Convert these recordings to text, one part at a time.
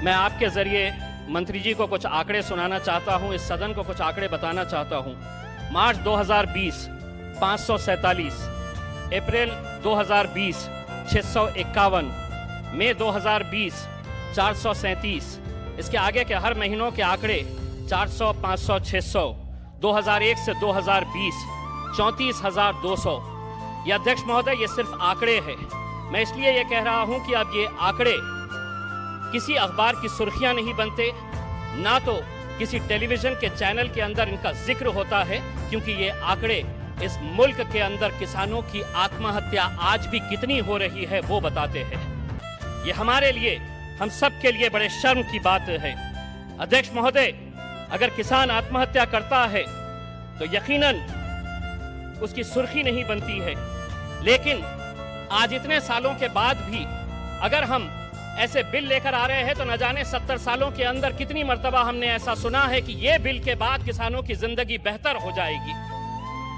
मैं आपके जरिए मंत्री जी को कुछ आंकड़े सुनाना चाहता हूं, इस सदन को कुछ आंकड़े बताना चाहता हूं। मार्च 2020 547, अप्रैल 2020 651, मई 2020 437, इसके आगे के हर महीनों के आंकड़े 400, 500, 600, 2001 से 2020 34,200। ये अध्यक्ष महोदय, ये सिर्फ आंकड़े हैं। मैं इसलिए ये कह रहा हूं कि अब ये आंकड़े किसी अखबार की सुर्खियां नहीं बनते, ना तो किसी टेलीविजन के चैनल के अंदर इनका जिक्र होता है, क्योंकि ये आंकड़े इस मुल्क के अंदर किसानों की आत्महत्या आज भी कितनी हो रही है वो बताते हैं। ये हमारे लिए, हम सब के लिए बड़े शर्म की बात है। अध्यक्ष महोदय, अगर किसान आत्महत्या करता है तो यकीनन उसकी सुर्खी नहीं बनती है, लेकिन आज इतने सालों के बाद भी अगर हम ऐसे बिल लेकर आ रहे हैं तो न जाने 70 सालों के अंदर कितनी मर्तबा हमने ऐसा सुना है कि ये बिल के बाद किसानों की जिंदगी बेहतर हो जाएगी,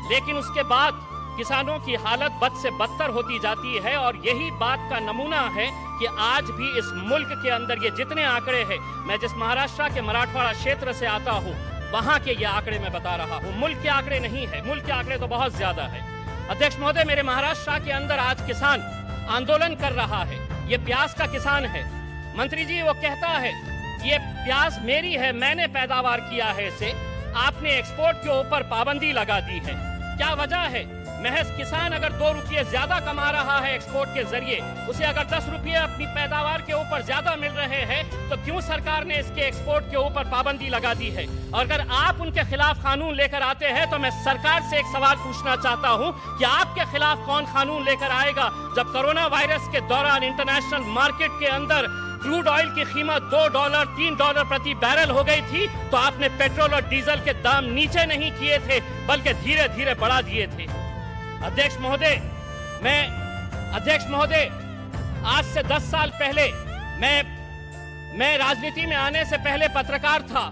लेकिन उसके बाद किसानों की हालत बद से बदतर होती जाती है। और यही बात का नमूना है कि आज भी इस मुल्क के अंदर ये जितने आंकड़े हैं, मैं जिस महाराष्ट्र के मराठवाड़ा क्षेत्र से आता हूँ वहां के ये आंकड़े मैं बता रहा हूँ, मुल्क के आंकड़े नहीं है। मुल्क के आंकड़े तो बहुत ज्यादा है। अध्यक्ष महोदय, मेरे महाराष्ट्र के अंदर आज किसान आंदोलन कर रहा है। ये प्याज का किसान है। मंत्री जी वो कहता है ये प्याज मेरी है, मैंने पैदावार किया है इसे, आपने एक्सपोर्ट के ऊपर पाबंदी लगा दी है। क्या वजह है? महज किसान अगर 2 रुपये ज्यादा कमा रहा है एक्सपोर्ट के जरिए, उसे अगर 10 रुपये अपनी पैदावार के ऊपर ज्यादा मिल रहे हैं, तो क्यों सरकार ने इसके एक्सपोर्ट के ऊपर पाबंदी लगा दी है? और अगर आप उनके खिलाफ कानून लेकर आते हैं तो मैं सरकार से एक सवाल पूछना चाहता हूं कि आपके खिलाफ कौन कानून लेकर आएगा? जब कोरोना वायरस के दौरान इंटरनेशनल मार्केट के अंदर क्रूड ऑयल की कीमत $2, $3 प्रति बैरल हो गई थी, तो आपने पेट्रोल और डीजल के दाम नीचे नहीं किए थे, बल्कि धीरे धीरे बढ़ा दिए थे। अध्यक्ष महोदय, आज से 10 साल पहले मैं राजनीति में आने से पहले पत्रकार था।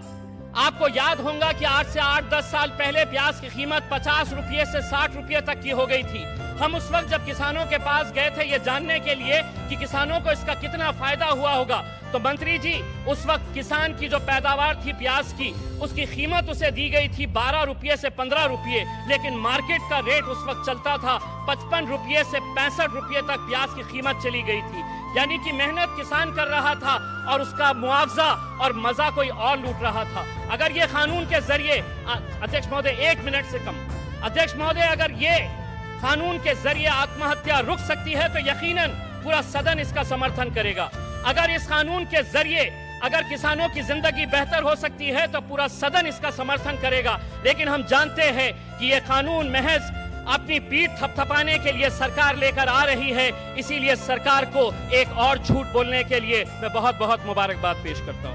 आपको याद होगा कि आज से 8-10 साल पहले प्याज की कीमत 50 रुपये से 60 रुपये तक की हो गई थी। हम उस वक्त जब किसानों के पास गए थे ये जानने के लिए कि किसानों को इसका कितना फायदा हुआ होगा, तो मंत्री जी उस वक्त किसान की जो पैदावार थी प्याज की, उसकी कीमत उसे दी गई थी 12 रुपये से 15 रुपये, लेकिन मार्केट का रेट उस वक्त चलता था 55 रुपये से 65 रुपये तक प्याज की कीमत चली गई थी। यानी कि मेहनत किसान कर रहा था और उसका मुआवजा और मजा कोई और लूट रहा था। अगर ये कानून के जरिए, अध्यक्ष महोदय 1 मिनट से कम, अध्यक्ष महोदय, अगर ये कानून के जरिए आत्महत्या रुक सकती है तो यकीनन पूरा सदन इसका समर्थन करेगा। अगर इस कानून के जरिए अगर किसानों की जिंदगी बेहतर हो सकती है तो पूरा सदन इसका समर्थन करेगा। लेकिन हम जानते हैं कि ये कानून महज अपनी पीठ थपथपाने के लिए सरकार लेकर आ रही है, इसीलिए सरकार को एक और झूठ बोलने के लिए मैं बहुत बहुत मुबारकबाद पेश करता हूं।